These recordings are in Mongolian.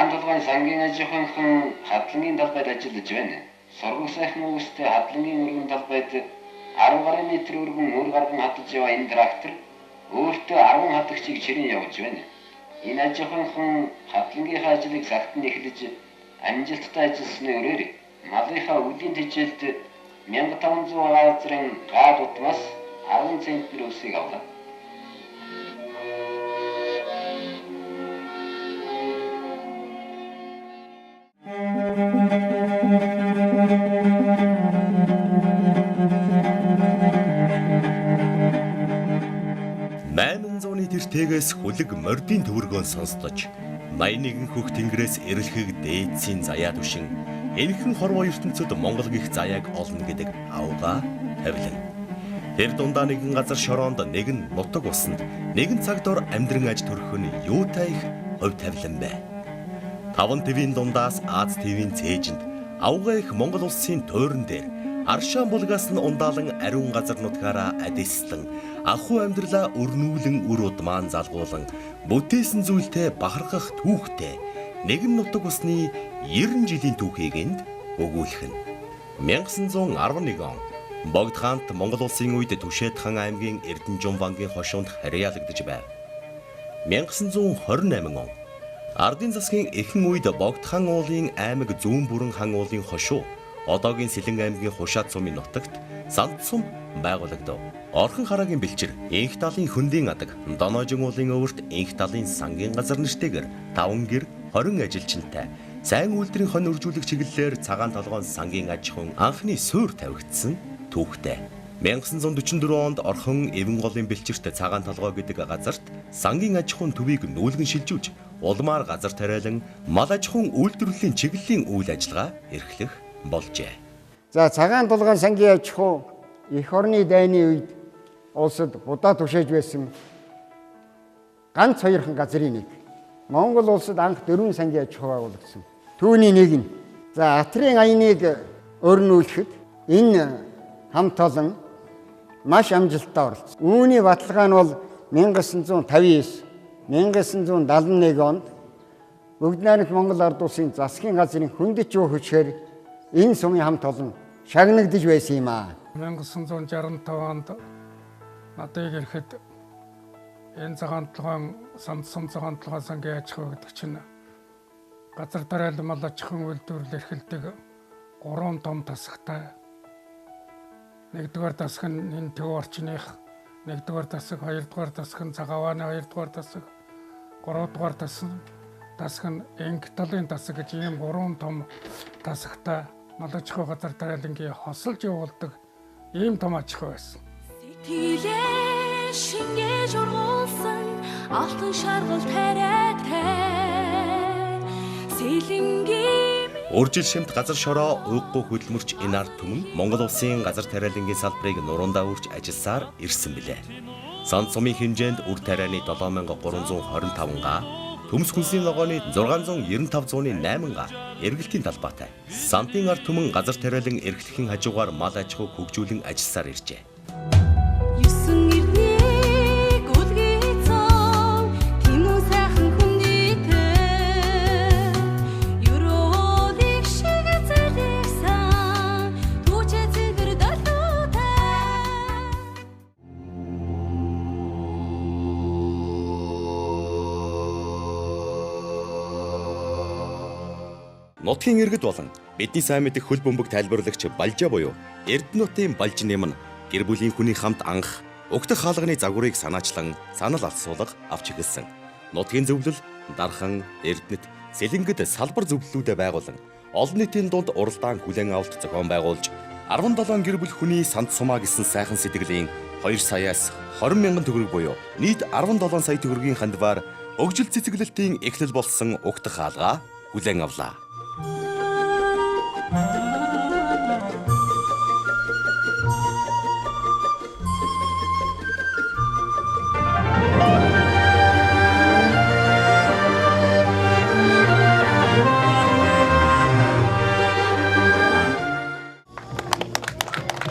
цагаан толгойн сангийн аж ахуйн хадлагын талбайд ажиллаж байна. Сургууль сайхан үстэй хадлагын өргөн талбайд 10 гаруй метр өргөн мөр гарган хадаж яваа энэ трактор өөртөө 10 хадагчийг чирэн явуулж байна. Энэ аж ахуйн хадлагынхаа ажлыг сахтан эхлэж амжилттай ажилласны өрөөр малынхаа үлийн тэжээлд 1500 газрын гад утмаас 10 центнер өсийг авлаа. Тэртээс хүлэг мордын төвөргөөн сонсдож, 81 хөх тэнгэрээс эрэлхийг дээдсийн заяа түшин, энэхэн хорвоо ертөнцөд Монгол гих заяаг олно гэдэг авгаа тавилан. Тэр дундаа нэгэн газар шороонд, нэгэн нутаг усанд, нэгэн цаг дор амьдран аж төрөх нь юутай их хувь тавилан бэ. 5 твийн дундаас Аз твийн цээжинд, авгаа их Монгол улсын туйран дээр Аршаан булгаас нь ундаалan ариун газар нутгаараа адислан, ахуй амьдралаа өрнүүлэн үр удмаан залгуулan, бүтээсэн зүйлтэй бахархах түүхтэй нэгэн нутаг усны 90 жилийн түүхийг энд өгүүлэх нь. 1911 он Богд хаант Монгол улсын үед Түшээд хаан аймгийн Эрдэнэжин бангийн хошуунд харьяалагдж байв. 1928 он Ардын засгийн эхэн үед Богд хаан уулын аймаг зүүн бүрэн хаан уулын хошуу одоогийн Selenge аймгийн Хушаад сумын нутагт Сант Сум байгуулагдав. Орхон хараагийн бэлчээр инх талын хөндийн адаг, Доноожин уулын өвөрт инх талын сангийн газар нэртэйгээр 5 гэр 20 ажилчинтай сайн үйлдвэрийн хон үржүүлэх чиглэлээр цагаан толгойн сангийн аж ахуйн анхны суурь тавигдсан түүхтэй. 1944 онд Орхон эвэн голын бэлчээрт цагаан толгой гэдэг газарт сангийн аж ахуйн төвийг нүүлгэн шилжүүлж, улмаар газар тариалан мал аж ахуйн үйлдвэрлэлийн чиглэлийн үйл ажиллагаа эрхлэх болжээ. За цагаан толгойн сангийн аж ахуй эх орны дайны үед улсад будаа түшээж байсан ганц хоёрхан газрын нэг. Монгол улсад анх 4 сангийн аж ахуй байгуулагдсан. Түүний нэг нь за Атрын аяныг өрнүүлэхэд энэ хамт олон маш амжилттай оролцсон. Үүний баталгаа нь бол 1959, 1971 онд Бүгд найрамд Монгол ард улсын засгийн газрын хөндөж өв хүчээр энэ сумын хамт олон шагнагдж байсан юм аа. 1965 онд надад ирэхэд энэ цагаан толгойн Сант Сум цагаан толгойн сангийн аж ахуй гэдэг чинь газар тариалан мал аж ахуйн үйлдвэрлэл эрхэлдэг 3 том тасагтай. Нэгдүгээр тасаг нь энэ төв орчных, нэгдүгээр тасаг, хоёрдугаар тасаг нь цагаавааны хоёрдугаар тасаг, гуравдугаар тасаг нь инх талын тасаг гэж ийм 3 том тасагтай мал аж ахуй газар тариалангийн хосолж явуулдаг ийм том аж ахуй байсан. Сэтгэлээ шингээж ургуулсан алтан шаргал тариатай Selenge Уржил шимт газар шороо уйггүй хөдөлмөрч энэ ард түмэн Монгол улсын газар тариалангийн салбарыг нуруундаа үрж ажилласаар ирсэн билээ. Сант Сумын хэмжээнд үр тарианы 7325 га, төмс хүнсийн ногооны 695.8 га эргэлтийн талбайтай. Сантын ард түмэн газар тариалан эрхлэхийн хажуугаар мал аж ахуй хөгжүүлэн ажилласаар иржээ. Нутгийн иргэд болон бидний сайн мэдих хөл бөмбөг тайлбарлагч Балжаа буюу Эрдэнэтийн Балж нэм нь гэр бүлийн хүний хамт анх угтах хаалганы загварыг санаачлан санал алсуулга авч эхэлсэн. Нутгийн зөвлөл Дархан, Эрдэнэт, Selenged салбар зөвлөлүүдэд байгуулан олон нийтийн дунд уралдаан хүлээн авалт зохион байгуулж 17 гэр бүл хүний Сант Сумаа гэсэн сайхан сэтгэлийн 2 саяас 20 мянган төгрөг буюу нийт 17 сая төгрөгийн хандваар өгжил цэцэглэлтийн эхлэл болсон угтах хаалгаа хүлээн авлаа.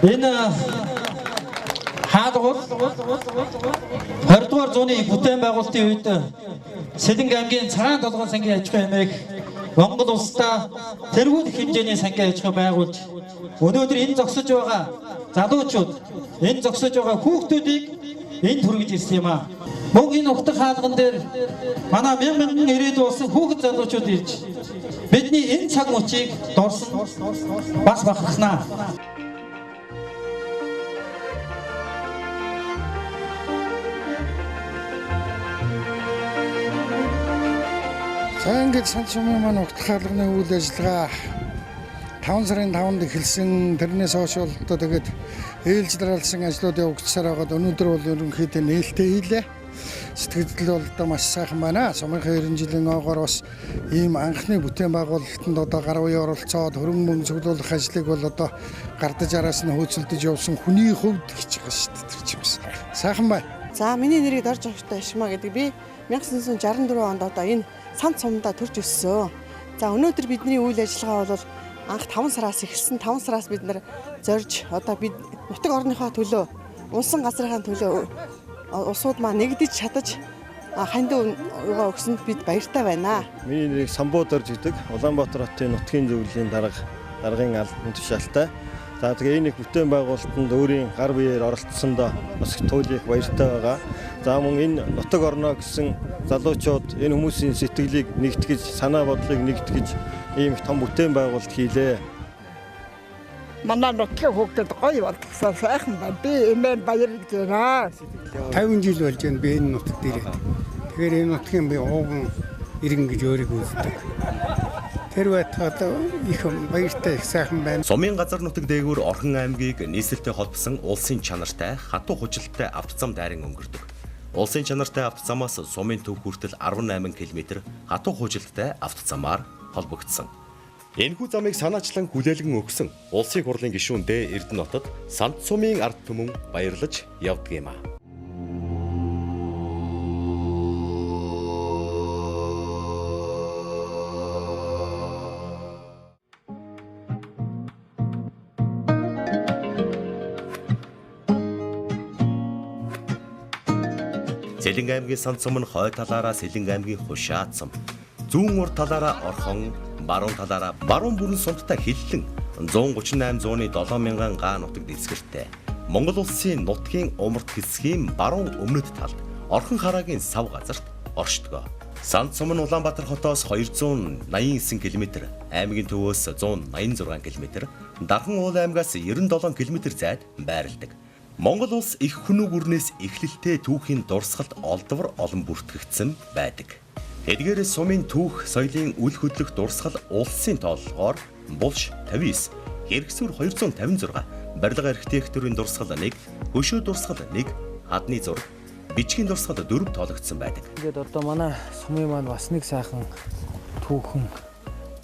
Энэ хаалгууд 20 дугаар зууны бүтээн байгуулалтын үед Selenge аймгийн цагаан толгойн сангийн аж ахуй ямиг Монгол улсдаа тэргүүл хэмжээний сангийн аж ахуй байгуулж өнөөдөр энэ зогсож байгаа залуучууд энэ зогсож байгаа хүүхдүүдийг энд хүргэж ирсэн юм аа. Мөн энэ утга хаалган дээр манай мянган ирээд болсон хүүхэд залуучууд ирж бидний энэ цаг мөчийг дурсан бас бахархнаа. За ингээд Сант Сумын маань утга хаалганы үйл ажиллагаа 5 сарын 5-нд эхэлсэн. Тэрнээс хойш бол одоо тэгээд ээлж дараалсан ажлууд явагдсаар байгаад өнөөдөр бол ерөнхийдөө нээлттэй хийлээ. Сэтгэл бол одоо маш сайхан байна. Сумынхаа 90 жилийн оогоор бас ийм анхны бүтээн байгуулалтанд одоо гар буй оролцоод хөрөнгө мөнгө цуглуулах ажлыг бол одоо гардаж араас нь хөөцөлдөж явсан хүний хувьд хийж байгаа шүү дээ. Тэр чинь сайхан байна. За миний нэрийг дорж өгөхтэй Ашмаа гэдэг би 1964 онд одоо энэ Сант Сумда төрж өссөн. За өнөөдөр бидний үйл ажиллагаа бол анх 5 сараас эхэлсэн. 5 сараас бид нэр зорж одоо бид нутаг орныхоо төлөө, унсан газрынхаа төлөө улсууд маань нэгдэж чадаж хандив юугаа өгсөнд бид баяртай байна. Миний нэрийг Самбуу дорж гэдэг. Улаанбаатар хотын нутгийн зөвлөлийн даргын албан тушаалтай. За тэгээ энэ их бүтээн байгуулалтанд өөрийн гар биеэр оролцсондоо бас туйлын их баяртай байгаа. За мөн энэ нутаг орноо гэсэн залуучууд энэ хүмүүсийн сэтгэлийг нэгтгэж, санаа бодлыг нэгтгэж ийм их том бүтээн байгуулалт хийлээ. Манай нутгийн хүүхдэд гоё болтгосоо сайхан байна. Би эмээр баярлаж байна. 50 жил болж байна би энэ нутагт ирээд. Тэгэхээр энэ нутгийн би ууган иргэн гэж өөрийгөө үздэг. Тэр байтугад их баяртай их сайхан байна. Сумын газар нутаг дээгүүр Орхон аймгийг нийслэлтэй холбосон улсын чанартай хатуу хужилттай автозам дайран өнгөрдөг. Улсын чанартай автозамаас Сумын төв хүртэл 18 км хатуу хужилттай автозамаар холбогдсон. Энэхүү замыг санаачлан хүлээлгэн өгсөн улсын хурлын гишүүн Д. Эрдэнэтад Сант Сумын ард түмэн баярлаж явдаг юм а. Selenge аймгийн Сант Сум нь хой талаараа Selenge аймгийн Хушаад сум, зүүн урд талаараа Орхон, баруун талаараа баруун бүрэн сумтай хиллэн 138-107 мянган га нутагт эзгэртэй. Монгол улсын нутгийн умард хэсгийн баруун өмнөд талд Орхон хараагийн сав газарт оршдог. Сант Сум нь Улаанбаатар хотоос 289 км, аймгийн төвөөс 186 км, Дархан уул аймгаас 97 км зайд байрладаг. Монгол улс их хүнүү гүрнээс эхлэлтэй түүхийн дурсгалд олдвор олон бүртгэгдсэн байдаг. Эдгээр сумын түүх соёлын үл хөдлөх дурсгал улсын тооллогоор булш 59, хэрэгсүр 256, барилга архитектурын дурсгал 1, хөшөө дурсгал 1, хадны зураг, бичгийн дурсгал 4 тоологдсон байдаг. Ингээд одоо манай сумын маань бас нэг сайхан түүхэн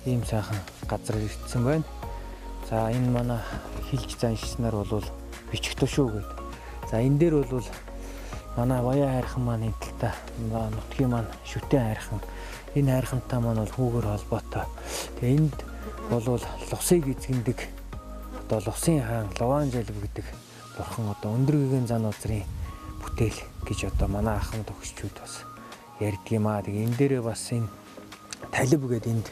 ийм сайхан газар ирсэн байна. За энэ манай хилж заншснаар бол бичих тушуу гэдэг. За энэ дээр бол манай Баян хайрхан маань энэ талтай нутгийн маань шүтэн хайрхан. Энэ хайрхантай маань бол хүүгээр холбоотой. Тэгээ энд бол лусыг эзэгдэг одоо лусын хаан Лован жалб гэдэг бурхан одоо өндөр гэгээн зан узрын бүтээл гэж одоо манай ахын төгсчүүд бас ярьдаг юм аа. Тэгээ энэ дээрээ бас энэ талиб гэдэг энд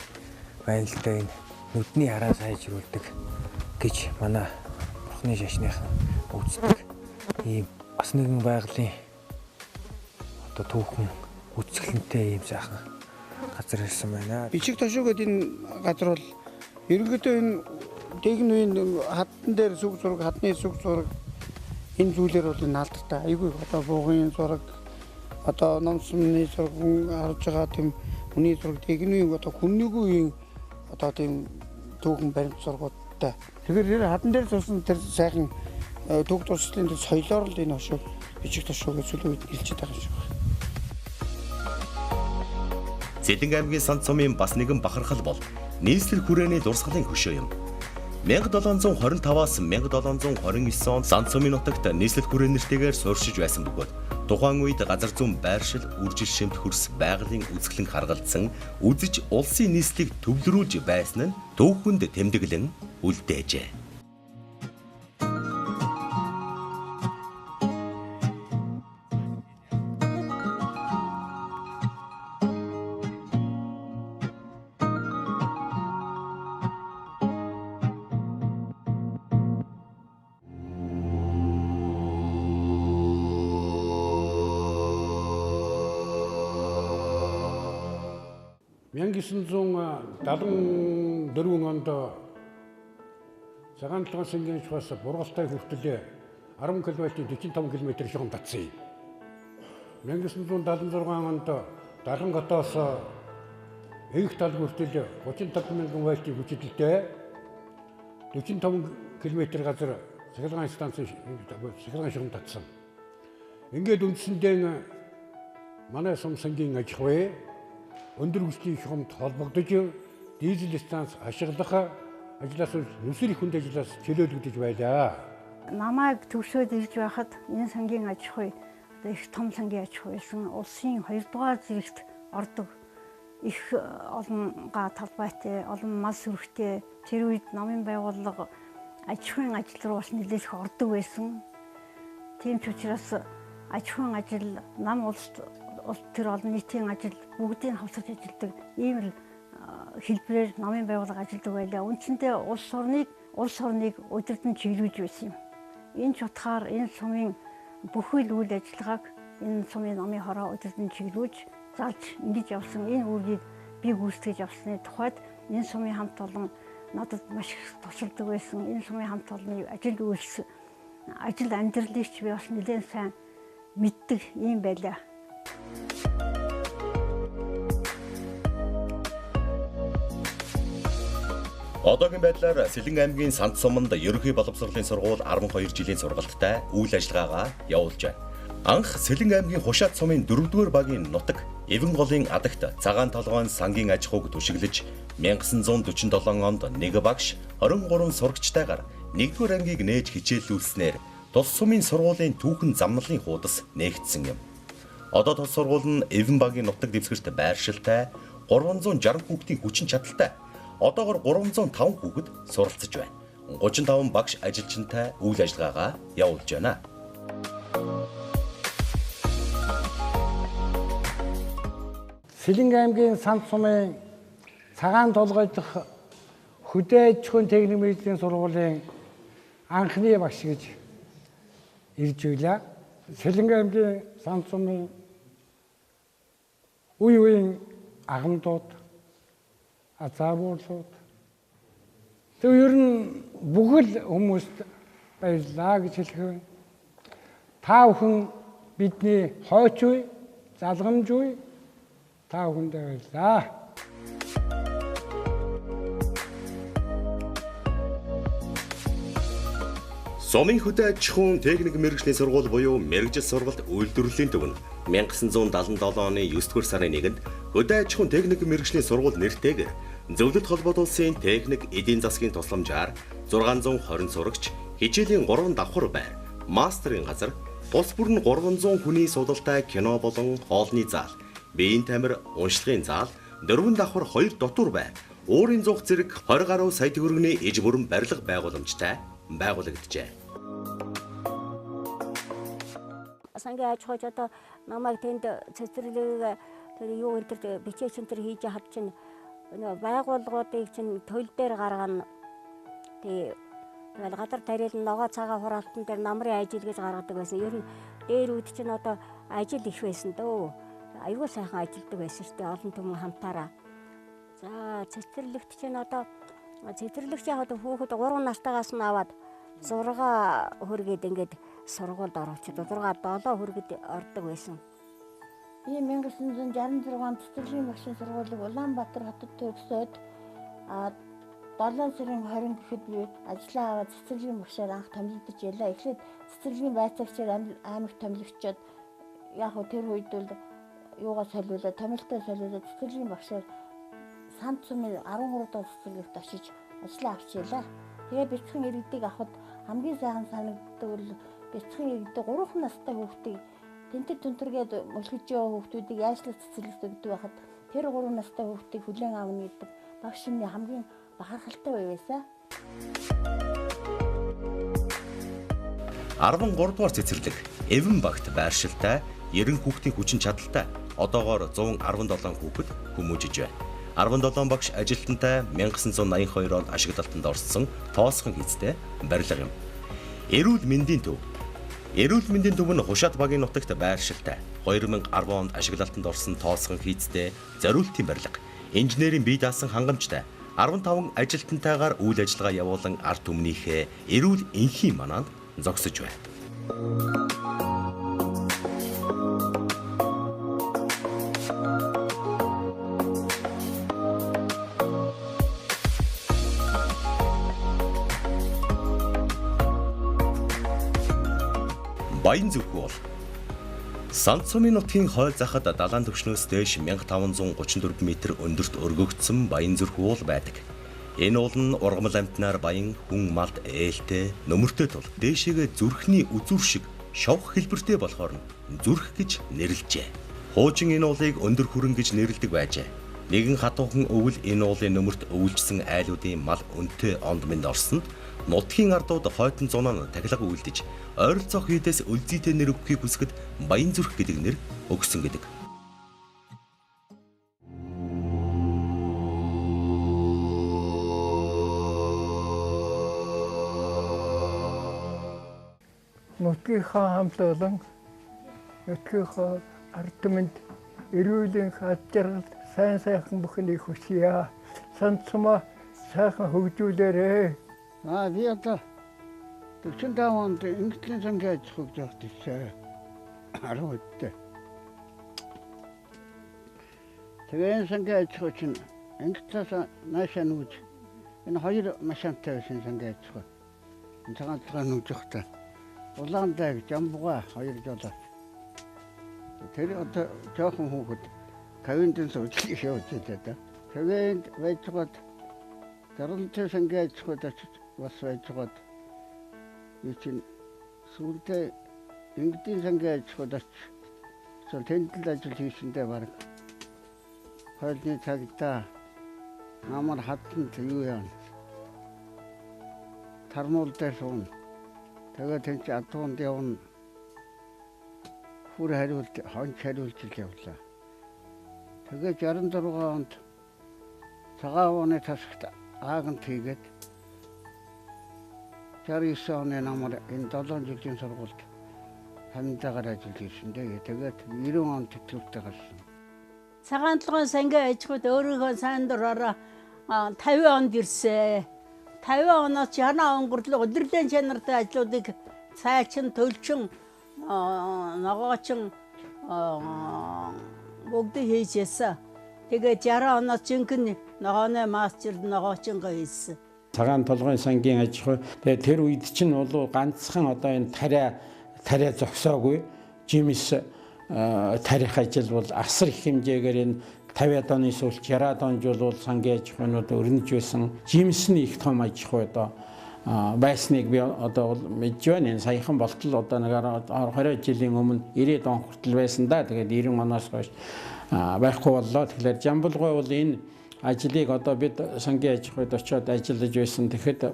байна л да, энэ нүдний хараа сайжруулдаг гэж манай бурхны шашныхан үздэг. Ийм бас нэгэн байгалийн одоо түүхэн үзэсгэлэнтэй ийм сайхан газар ирсэн байна. Бичих тошуу гэдэг энэ газар бол ерөнхийдөө энэ техникийн хатан дээр сүг зураг, хатны сүг зураг энэ зүйлэр бол энэ алдартай. Айгүй одоо буугын зураг, одоо номсны зураг харж байгаа тийм хүний зураг, техникийн одоо хүннийгүй үеийн одоо тийм түүхэн баримт зургуудтай. Тэгэхээр хатан дээр зурсан тэр сайхан түүх туршлалын соёлоор л энэ хошуу бичих тошуу гэж зүйл хэлж байгаа юм шиг байна. Selenge аймгийн Сант Сумын бас нэгэн бахархал бол нийслэл хүрээний дурсгалын хөшөө юм. 1725-аас 1729 онд Сант Сумын нутагт нийслэл хүрээ нэртэйгээр сууршиж байсан бөгөөд тухайн үед газар зүүн байршил, үржил шимт хөрс байгалийн үзэсгэлэн харгалзсан үзэж улсын нийслэлийг төвлөрүүлж байсан нь түүхэнд тэмдэглэн үлдээжээ. 1974 онд цагаан толгойн сангийн чухаас Бургалтай хүртэл 10 км 45 км шугам татсан юм. 1976 онд Дархан хотоос Эгэх тал хүртэл 35,000 вольтын хүчилтэй 45 км газар цахилгаан станцын цахилгаан шугам татсан. Ингээд үндсэндээ манай Сум сангийн аж ахуй өндөр хүчлийн шугамд холбогдож дизель станц ашиглах ажлаас нүсэр их хүнд ажлаас чөлөөлөгдөж байлаа. Намайг төвшөөд ирж байхад энэ сангийн аж ахуй их том сангийн аж ахуй байсан. Улсын 2 дугаар зэрэгт ордог их олонгаа талбайтай, олон мас сүрхтэй тэр үед намын байгууллага аж ахуйн ажил руу бас нэлээд их ордог байсан. Тийм ч учраас аж ахуйн ажил, нам улс тэр олон нийтийн ажил бүгдийг хавсаж ажилладаг ийм л хэлбэрээр намын байгууллага ажилладаг байлаа. Үндсэндээ улс орныг удирдан чиглүүлж байсан юм. Энэ ч утгаар энэ сумын бүхэл үйл ажиллагааг энэ сумын намын хороо удирдан чиглүүлж залж ингэж явсан. Энэ үүргийг би гүйцэтгэж явсны тухайд энэ сумын хамт олон надад маш их тусалдаг байсан. Энэ сумын хамт олонны ажил амьдралыг ч би бас нэлээд сайн мэддэг юм байлаа. Одоогийн байдлаар Selenge аймгийн Сант Суманд ерөнхий боловсролын сургууль 12 жилийн сургалттай үйл ажиллагаагаа явуулж байна. Анх Selenge аймгийн Хушаат сумын 4-р багийн нутаг Эвэн голын адагт цагаан толгойн сангийн аж ахуйг түшиглэж 1947 онд 1 багш 23 сурагчтайгаар 1-р ангийг нээж хичээллүүлснээр тус сумын сургуулийн түүхэн замналын хуудас нээгдсэн юм. Одоо тус сургууль нь Эвэн багийн нутаг дэвсгэрт байршилтай 360 хүүхдийн хүчин чадалтай. Одоогоор 305 хүүхэд суралцж байна. 35 багш ажилчинтай үйл ажиллагаагаа явуулж байна. Selenge аймгийн Сант Сумын цагаан толгой дахь хөдөө аж ахуйн техник мэргэжлийн сургуулийн анхны багш гэж ирж байлаа. Selenge аймгийн Сант Сумын үе үеийн агамдууд азаабуулууд тэг ер нь бүхэл хүмүүст баярлалаа гэж хэлэх байна. Та бүхэн бидний хойч үе, залгамж үе та бүхэндээ баярлалаа. Сумын хөдөө аж ахуйн техник мэргэжлийн сургууль буюу мэргэжил сургалт үйлдвэрлэлийн төв нь 1977 оны 9-р сарын 1-нд хөдөө аж ахуйн техник мэргэжлийн сургууль нэртэйгээр Зөвлөлт холбоот улсын техник эдийн засгийн тусламжаар 620 сурагч хичээлийн 3 давхар байр, мастерын газар, тус бүр нь 300 хүний судалтай кино болон хоолны зал, биеийн тамир, уншлагын зал, 4 давхар 2 дотор байр, уурын зуух зэрэг 20 гаруй сая төгрөгийн иж бүрэн барилга байгууламжтай байгуулагджээ. Сангийн аж ахуйч одоо намайг тэнд цэцэрлэг тэр юу энэ бичээч энэ хийж хад чинь байгууллагуудыг чинь төлөл дээр гаргана. Тэгээд гадар тарил ногоо цагаан хураалтан дээр намрын ажил гэж гаргадаг байсан. Ер нь дээр үед чинь одоо ажил их байсан дөө. Аюул сайхан ажилдаг байсан шүү дээ. Олон түмэн хамтаараа. За цэцэрлэгт чинь одоо цэцэрлэгч яг одоо хүүхэд 3 настайгаас нь аваад 6 хүргээд ингээд сургуульд оруулчихад 6-7 хүргээд ордог байсан. Би 1966 онд цэцэрлэгийн багшийн сургуулийг Улаанбаатар хотод төгсөөд 7 сарын 20 гэхэд би ажлаа аваад цэцэрлэгийн багшаар анх томилдож ялаа. Эхлээд цэцэрлэгийн байцаагчаар аймаг томилогчод яг хөө тэр үед бол юугаа солиулаад томилтоо солиулаад цэцэрлэгийн багшаар Сант Сумын 13 дахь цэцэрлэгт очиж ажлаа авч ялаа. Тэгээ бяцхан иргэдийг авахд хамгийн сайхан санагддаг бол бяцхан иргэдэг 3 настай хүүхдийг тэнтэр түнтэргээд мөлгөж яваа хүүхдүүдийг яашлах цэцэрлэгт өгдөг байхад тэр 3 настай хүүхдийг хүлээн авна гэдэг багш минь хамгийн бахархалтай байваасаа. 13 дугаар цэцэрлэг Эвэн багт байршилтай 90 хүүхдийн хүчин чадалтай одоогоор 117 хүүхэд хүмүүжиж байна. 17 багш ажилтнтай 1982 онд ашиглалтанд орсон тоосхон хийцтэй барилга юм. Эрүүл мэндийн төв нь Хушаат багийн нутагт байршилтай 2010 онд ашиглалтанд орсон тоосхон хийцтэй зориултын барилга. инженерийн бие даасан хангамжтай 15 ажилтнтайгаар үйл ажиллагаа явуулан ард түмнийхээ эрүүл энхийн манаанд зогсож байна. Баян зүрхүү бол Сант Сумын нутгийн хойд захад далайн түвшнөөс дээш 1534 м өндөрт өргөгдсөн баян зүрхүү уул байдаг. Энэ уул нь ургамал амтнаар баян хүн малд ээлтэй, нөмөртэй тул дээшээгээ зүрхний үзүр шиг шовх хэлбэртэй болохоор зүрх гэж нэрлэжээ. Хуучин энэ уулыг өндөр хүрэн гэж нэрлэдэг байжээ. Нэгэн хатуухан өвөл энэ уулын нөмөрт өвөлжсөн айлуудын мал өнтэй онд минь орсонд нутгийн ардууд хойтон зунаа тахилга үйлдэж ойролцоох хийдээс өлзийтэй нэр өгөхийг хүсгэд баян зүрх гэдэг нэр өгсөн гэдэг. Нутгийнхаа хамт олон нутгийнхаа ард түмэнд эрүүлийн ад жаргал сайн сайхан бүхнийг хүсье. Сант Сумаа сайхан хөгжүүлээрэй. Би одоо 45 онд Инглиз сангийн аж ахуйг жоохд ирсэн. 10 үедээ. Тэгээд сангийн аж ахуй чинь Инглизээс наашаа нүүж энэ хоёр машинтай байсан сангийн аж ахуй. Энэ цагаан нүүжихтэй. Улаантай жамбуга хоёр жолоо. Тэр одоо жоохон хүүхэд кавиндэн суулж явж байгаа. Тэгээд байцгаад дарамттай сангийн аж ахуйд бас байцгаад би чинь сүүлдээ Инглиз сангийн аж ахуйд тэнд л ажил хийсэндээ баг хойлны цагтаа намар хатанд юу яа тармуул дээр суун тэгээд тэнд атуунд явна хүр хариулт хонч хариулж явлаа. Тэгээд 66 онд цагаан оны тасагт ааганд хийгээд 69 оны намар энэ 7 жилийн сургуульд хамтдаагаар ажиллаж ирсэндээ. Тэгээд 90 онд тэтгүүртээ гарсан. Цагаан толгойн сангийн аж ахуйд өөрийнхөө сайн дураараа 50 онд ирсэн. 50 оноос 60 он хүртэл удирдлагын чанартай ажлуудыг цайчин, төлчин, ногоочин бүгд хийжсэн. Тэгээд 60 оноос жинхэнэ ногооны мастер ногоочингаа хийсэн. Цагаан толгойн сангийн аж ахуй. Тэгээд тэр үед чинь бол ганцхан одоо энэ тариа зогсоогүй жимс тарих ажил бол асар их хэмжээгээр энэ 50-аад оны сүүлд 60-аад онд бол сангийн аж ахуйнууд өрнөж байсан. Жимсний их том аж ахуй одоо байсныг би одоо мэдж байна. Энэ саяхан болтол одоо нэг 20 жилийн өмнө 90-ад он хүртэл байсан да. Тэгээд 90 оноос хойш байхгүй боллоо. Тэгэхээр жамбулгой бол энэ ажлыг одоо бид сангийн аж ахуйд очиод ажиллаж байсан. Тэгэхэд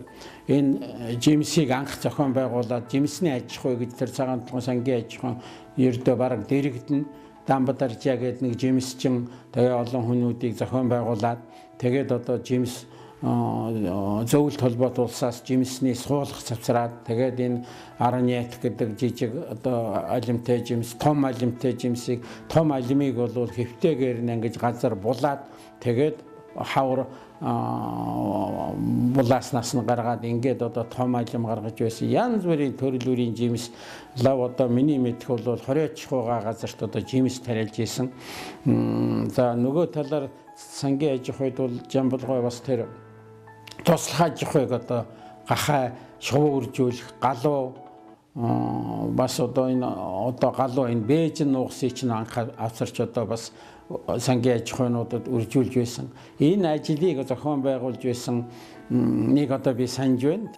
энэ жимсийг анх зохион байгуулад жимсний аж ахуй гэж тэр цагаан толгойн сангийн аж ахуй ердөө бараг дэрэгдэн дамбадаржаа гэдэг нэг жимсчин тэгээ олон хүмүүдийг зохион байгуулад тэгээд одоо жимс зөвлөлт холбоот улсаас жимсний суулгах цавцраад тэгээд энэ Араньят гэдэг жижиг одоо алимтай жимс, том алимтай жимсийг том алимыг бол хэвтэйгээр нь ингэж газар булаад тэгээд хавар булааснаас нь гаргаад ингээд одоо том алим гаргаж байсан. Янз бүрийн төрөл бүрийн жимс лав одоо миний мэдэх бол 20 чихуйга газарт одоо жимс тариалж исэн. За нөгөө талаар сангийн аж ахуйд бол жамбулгой бас тэр туслах аж ахуйг одоо гахаа шувуу үржүүлэх галуу бас одоо энэ одоо галуу энэ бэжин нугсыг чинь анх авчирч одоо бас сангийн аж ахуйнуудад үржүүлж байсан. Энэ ажлыг зохион байгуулж байсан нэг одоо би санаж байна.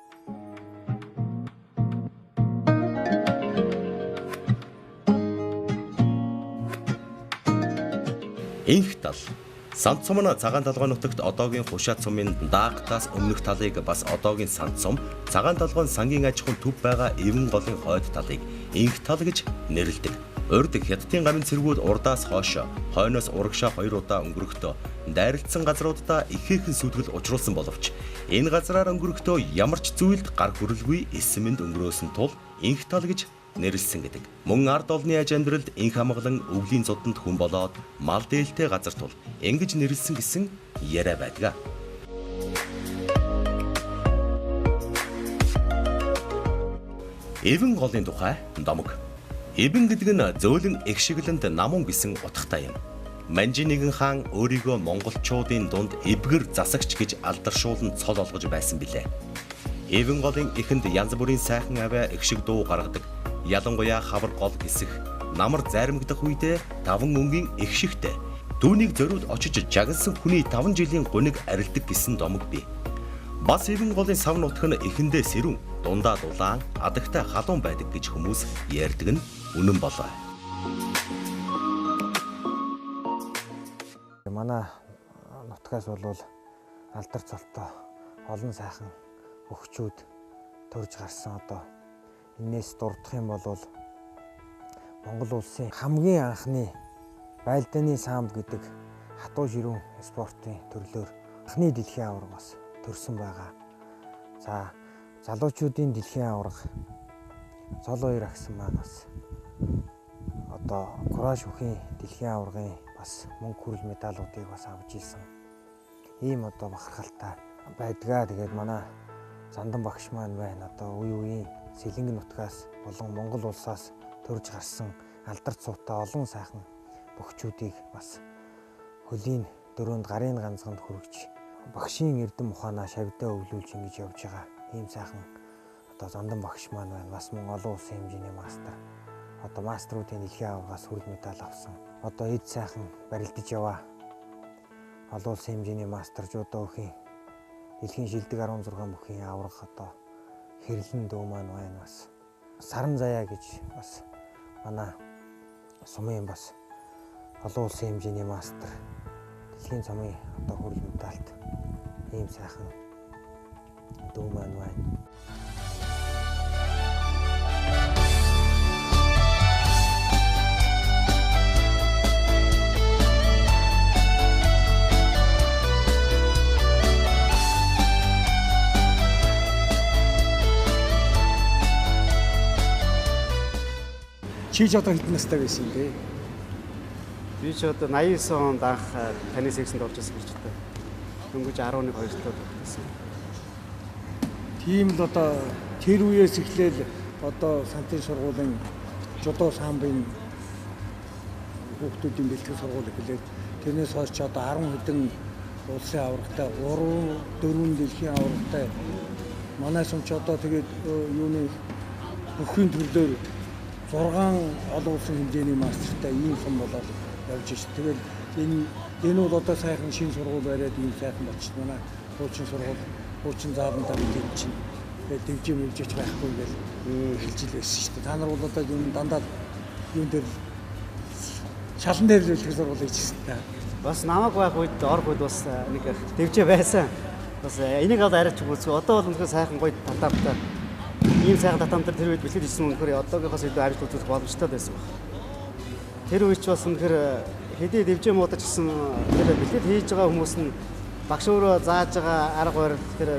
Инх тал Сант Сум нь цагаан толгойн нутагт одоогийн Хушаат сумын даагтаас өмнөх талыг бас одоогийн Сант Сум цагаан толгойн сангийн аж ахуйн төв байгаа эвэн голын хойд талыг инх тал гэж нэрлэдэг. Урд хятадын гамын цэргүүд урдаас хойш хойноос урагшаа 2 удаа өнгөрөхдөө дайралтсан газруудаа ихээхэн сүтгэл учруулсан боловч энэ газраар өнгөрөхдөө ямар ч зүйлд гар хүрэлгүй эсэмэнд өнгөрөөсөн тул инх тал гэж нэрлсэн гэдэг. Мөн ард олны аж амьдралд инх хамглан өвлийн зодонд хүн болоод мал дээлтэй газар тул ингэж нэрлсэн гэсэн яриа байдаг. Эвэн голын тухай домог. Эвэн гэдэг нь зөөлөн их шиглэнд намун гэсэн утгатай юм. Манжинигэн хаан өөрийгөө монголчуудын дунд эвгэр засагч гэж алдаршуулан цол олгож байсан билээ. Эвэн голын эхэнд янз бүрийн сайхан авиа их шиг дуу гаргадаг. Ялангуяа хавар гол хэсэх намар заримгдах үедээ 5 өнгийн их шигтэй. Түүнийг зориуд очиж жагалсан хүний 5 жилийн гуниг арилдаг гэсэн домог бий. Бас эвэн голын сав нутг нь эхэндээ сэрүүн, дундаа дулаан, адагтай халуун байдаг гэж хүмүүс ярьдаг нь үнэн болоо. Манай нутгаас бол алдар цолтой олон сайхан өвчүүд төрж гарсан. Одоо энээс дурдах юм бол Монгол улсын хамгийн анхны байлдааны самб гэдэг хатуу ширүүн спортын төрлөөр анхны дэлхийн аварга бас төрсөн байгаа. За залуучуудын дэлхийн аварга цол 2 агсан маань бас одоо кураж бүхийн дэлхийн аваргын бас мөнгө хүрэл медалуудыг бас авч ирсэн. Ийм одоо бахархалтай байдгаа. Тэгээд манай зандан багш маань байна. Одоо үе үеийн Selenge нутгаас болон Монгол улсаас төрж гарсан алдар цуутай олон сайхан бөхчүүдийг бас хөлийн дөрөнд гарын ганцганд хүргэж багшийн эрдэм ухаанаа шавьдаа өвлүүлж ингэж явж байгаа. Ийм сайхан одоо зандан багш маань байна. Бас мөн олон улсын хэмжээний мастер. Одоо маструудын дэлхийн аваргаас хүрэл медаль авсан. Одоо эд сайхан барилдаж яваа. Олон улсын хэмжээний мастер жуудаа өхийн дэлхийн шилдэг 16 бүхийн аварга одоо хэрлэн дөө маань байна. Бас саран заяа гэж бас манай сумын бас олон улсын хэмжээний мастер дэлхийн цомын одоо хүрэл медальт ийм сайхан дөө маань байна. Чи ч одоо хэдэн настай байсан бэ? Би ч одоо 89 онд анх таны сексэнд орж ирсэн гэж байна. Дөнгөж 11 2 тоо байсан. Тийм л одоо тэр үеэс эхлээл одоо сантын сургуулийн жудуу самбын хүүхдүүдийн бэлтгэл сургууль эхлээд тэрнээс хойш ч одоо 10 хэдэн улсын аваргатай 3 4 дэлхийн аваргатай манай сум ч одоо тэгээд юуны бүхний төрлөөр 6 олон улсын хэмжээний мастертай ийм сум болоод явж байна. Тэгэл энэ бол одоо сайхан шинэ сургууль бариад ийм сайхан болчихсон. Манай хуучин сургууль, хуучин заалантай бид чинь дэвжээ мөвжиж байхгүй гэж хэлж л байсан шүү дээ. Та нар бол одоо юм дандаа юм дээр шалан дээр л бэлтгэл сургууль хийжсэн та. Бас намайг байх үед орох үед бас нэг дэвжээ байсан. Бас энийг аваад арайч үзгүй. Одоо бол үнэхээр сайхан гоё татамтай. Ийм сайхан татамтар тэр үед бэлтгэж ирсэн үнэхээр одоогийнхоос илүү арилж үзэх боломжтой байсан баг. Тэр үед ч бас үнэхээр хэдий дэвжээ муудаж гисэн тэр бэлтгэл хийж байгаа хүмүүс нь багш өөрөө зааж байгаа арга барил тэр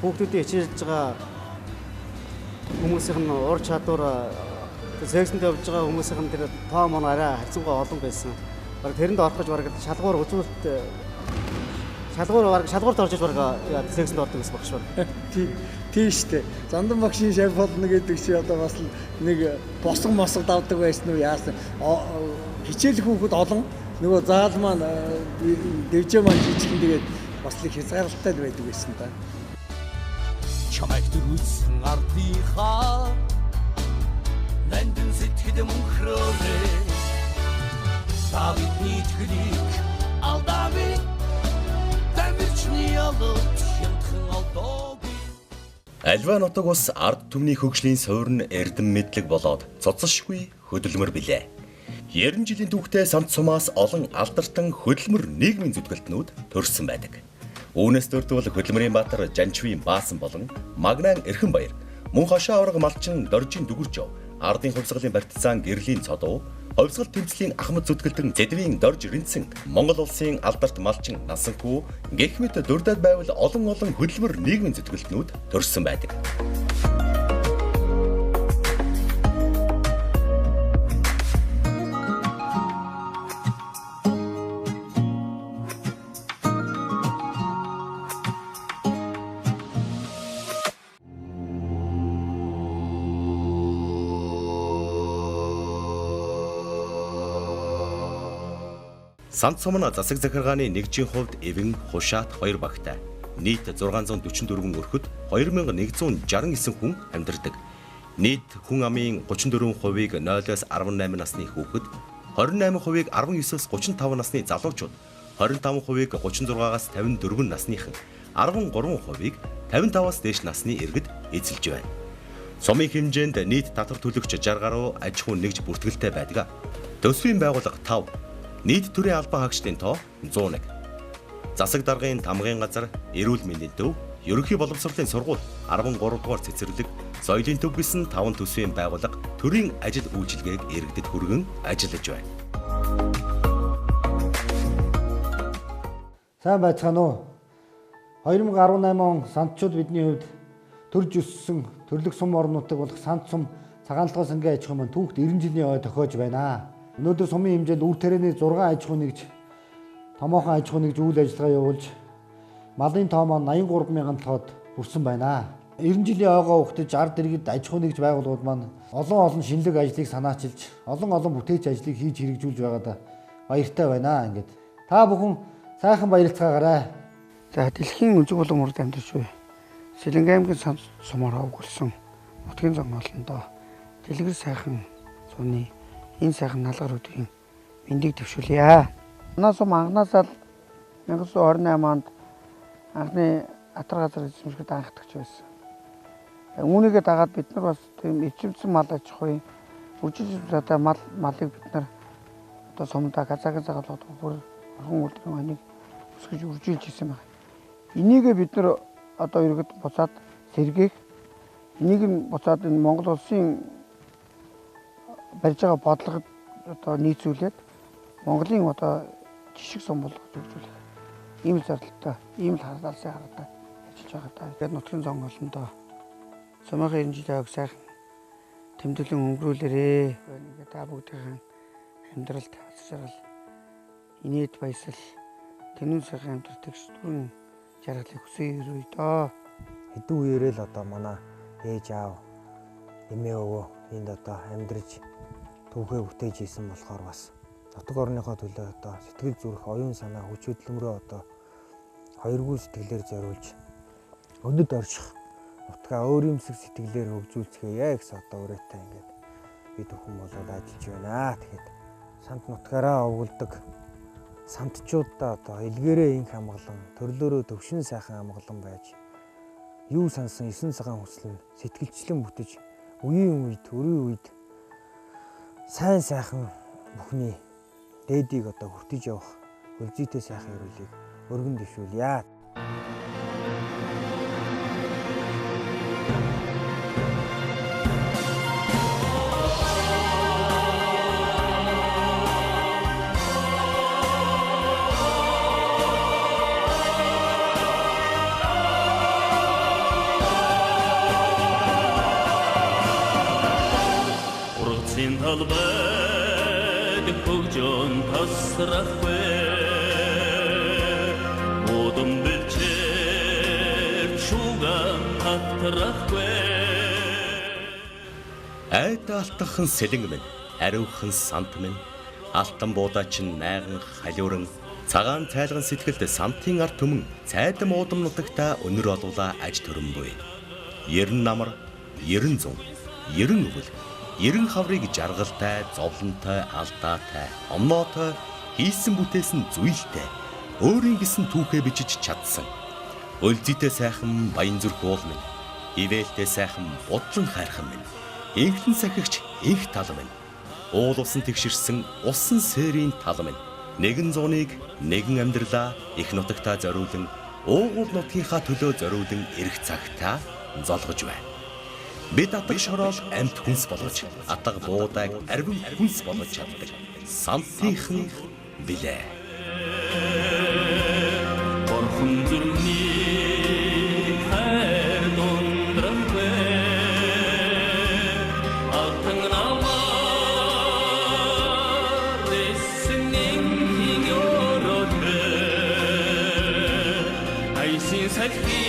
хүүхдүүдийн хичээлж байгаа хүмүүсийн ур чадвар сексэнд явж байгаа хүмүүсийн тэр тоо мон арай хайцангуй олон байсан. Бараг тэрэнд орох гэж бараг шалгуур үзүүлэлт шалгуурт орж иж бараг сексэнд ордог гэсэн багш байна. Тийм шүү дээ. Зандан багшийн шав болно гэдэг чи одоо бас нэг босго мосго давдаг байсан уу яасан. Хичээлэх хүүхэд олон нөгөө заал маань дэвжээ маань жижигхэн тэгээд бас л хязгаарлалтай байдаг байсан та. Чамайг дөрүүлсэн ардынхаа нандин сэтгэд мөнхрөөрэй. Давидний тхлийг алдавь тамирчны ялт хямдхан алдоо. Альва нутаг ус ард түмний хөгжлийн суурн эрдэм мэдлэг болоод цоцсошгүй хөдөлмөр билээ. 90 жилийн түүхтэй Сант Сумаас олон алдартан хөдөлмөр нийгмийн зүтгэлтнүүд төрсэн байдаг. Үүнээс дөрөвдөл хөдөлмөрийн баатар Жанчвийн Баасан болон Магнаан Эрхэнбаяр, мөн хошоо авраг малчин Доржийн Дүгүржөө, ардын хувьсгалын барьцаан Гэрлийн Цодоо, хувьсгал тэмцлийн Ахмад зүтгэлтэн Зэдвийн Дорж Ринцэн, Монгол улсын алдарт малчин Насанхүү гэх мэт дурдаад байвал олон хөдөлмөр нийгмийн зүтгэлтнүүд төрсэн байдаг. Сант Сум нь засаг захиргааны нэгжийн хувьд эвэн хушаат 2 багтай. Нийт 644 өрхөд 2169 хүн амьдардаг. Нийт хүн амын 34%-ийг 0-аас 18 насны хүүхэд, 28%-ийг 19-аас 35 насны залуучууд, 25%-ийг 36-аас 54 насныхан, 13%-ийг 55-аас дээш насны иргэд эзэлж байна. Сумын хэмжээнд нийт татвар төлөгч 60 гаруй аж ахуйн нэгж бүртгэлтэй байдаг. Төсвийн байгууллага 5, нийт төрийн албан хаагчдын тоо 101. Засаг даргын тамгын газар, эрүүл мэндийн төв, ерөнхий боловсролын сургууль 13 дугаар цэцэрлэг, соёлын төв гэсэн 5 төсвийн байгууллага төрийн ажил үйлчилгээг иргэдэд хүргэн ажиллаж байна. Сайн байцгаана уу? 2018 он сантчууд бидний хувьд төрж өссөн төрлөх сум орнуудыг болох Сант Сум цагаанлагын сангийн аж ахуйн маань түүхт 90 жилийн ой тохиож байна. Өнөөдөр сумын хэмжээнд үр тэрээний 6 аж ахуйн нэгж, томоохон аж ахуйн нэгж үйл ажиллагаа явуулж малын тоо маань 83 мянган толгойд хүрсэн байна. 90 жилийн ойгоо ухтаж 60 дэргэд аж ахуйн нэгж байгууллагууд маань олон шинэлэг ажлыг санаачилж, олон бүтээч ажлыг хийж хэрэгжүүлж байгаадаа баяртай байна. Ингээд та бүхэн сайхан баярлцгаагаарай. За дэлхийн өнцөг болон мөрөд амьдарч буй Selenge аймгийн Сант Сумаар өгүүлсэн нутгийн зам олондоо дэлгэр сайхан сууны энэ сайхан налгаруудын мэндийг төвшүүлье. Манай сум анхнаасаа 1928 онд анхны атар газар эзэмшгэд анхдагч байсан. Үүнийгээ дагаад бид нар бас тийм ичимсэн мал аж ахуй үржилжүүлэлтээ малыг бид нар одоо сумдаа газаагийн цагаалгад бүр орхон үлдэн хоног өсгөж үржилж ирсэн байна. Энийгээ бид нар одоо иргэд буцаад сэргээх, энийг нь буцаад энэ Монгол улсын барьж байгаа бодлогод одоо нийцүүлээд Монголын одоо жишг сум болгож хөгжүүлэх ийм зорилттой, ийм л хаалсан хараатай ажиллаж байгаа даа. Тэгээд нутгийн зам олондоо сумын 90 жилийн ог сайхан тэмдэглэн өнгөрүүлээрээ. Ингээд та бүгдийн амьдралд хасаргал, инээд баясал, тэнүүн сайхан амьдрал тэгшдүрэн жаргалыг хүсье өрөө доо. Хэдэн үеэрээ л одоо манай ээж аав, эмээ өвөө энд одоо амьдрж түүхээ бүтээж ийсэн болохоор бас нутаг орныхоо төлөө одоо сэтгэл зүрх, оюун санаа, хүч хөдөлмөрөө одоо хоёргүй сэтгэлээр зориулж өдөд орших нутгаа өөрөмсөг сэтгэлээр хөгжүүлцгээе гэсэн одоо өрөөтэй ингээд бид бүхэн болоод ажиллаж байна. Тэгэхэд сант нутгаараа овголдог сантчуудаа одоо илгээрээ инх амгалан, төрлөөрөө төвшин сайхан амгалан байж юу сансан 9 цагаан хүслэн сэтгэлчлэн бүтэж үеийн үед, өрийн үед сайн сайхан бүхний дээдийг одоо хүртэж явах үлзийтэй сайхан өрөөлийг өргөн дэвшүүлье. Талбайд хөгжөн тасрахгүй модон бэлчээр шугам татрахгүй Айдаалтхан Selenge минь, ариухан сант минь, алтан буудач найган халиуран, цагаан цайлган сэтгэлд сантын ард түмэн цайдам уудам нутагта өнөр олуула аж төрөн буй. 90 намар, 90 зун, 90 өвөл 90 хаврыг жаргалтай, зовлонтой, алдаатай, омноотой, хийсэн бүтээсэн зүйлтэй, өөрийн гэсэн түүхээ бичиж чадсан. Өлзийтэй сайхан баян зүрх уул минь, ивэлтэй сайхан бодлон хайрхан минь, инхтэн сахигч инх тал минь, уул усан тэгширсэн усан сэрийн тал минь, нэгэн зууныг нэгэн амьдралаа их нутагтаа зориулан, уугуул нутгийнхаа төлөө зориулан эрх цагтаа золгож байна. Бид атаг шороол амьд хүнс болгож, атаг буудаг арвин хүнс болгож чаддаг. Сантынхан билээ. Орхон зүрхний хайр дундрамгүй алтан намар эснийг өрөөдгөө айсын сахи